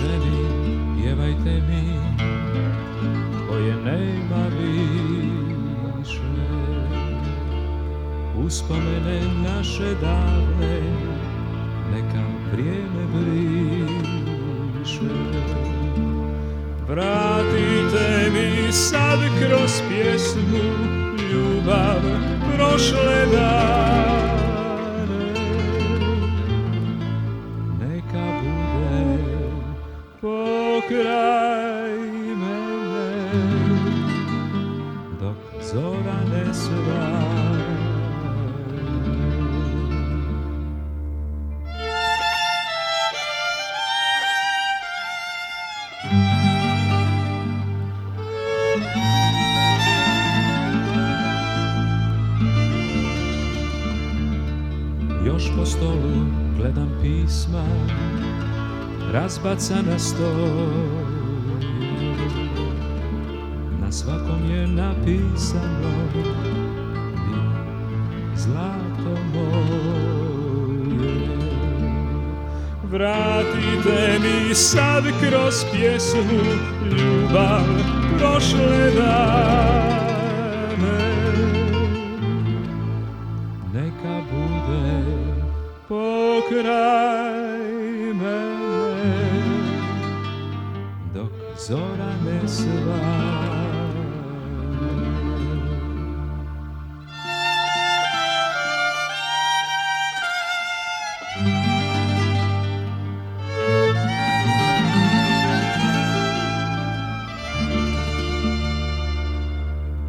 meni, pjevajte mi, koje nema više. Uspomene naše davne, neka vrijeme briše. Vratite mi sad kroz pjesmu ljubav prošle dane. Neka bude pokraj mene dok zora ne svane. Još po stolu gledam pisma, razbacana stoje. Na svakom je napisano ti zlato moje. Vratite mi sad kroz pjesmu ljubav prošle dane. Neka bude pokraj mene dok zora ne svane.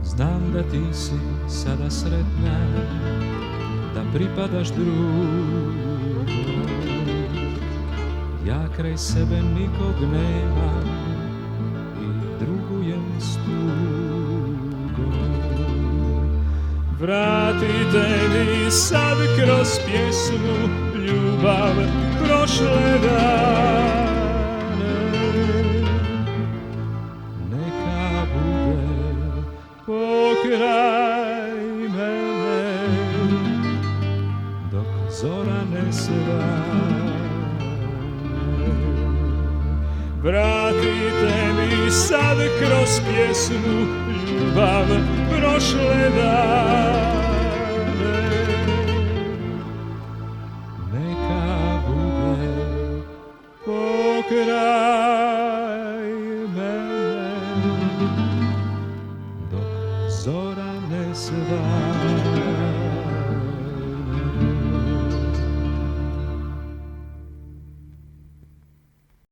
Znam da ti si sada sretna, da pripadaš drugom. Ja kraj sebe nikog nemam i drugujem s tugom. Vratite mi sad kroz pjesmu ljubav prošle dane. Neka bude pokraj mene dok zora ne svane. Vratite mi sad kroz pjesmu ljubav prošle dane. Neka bude pokraj mene dok zora ne svane.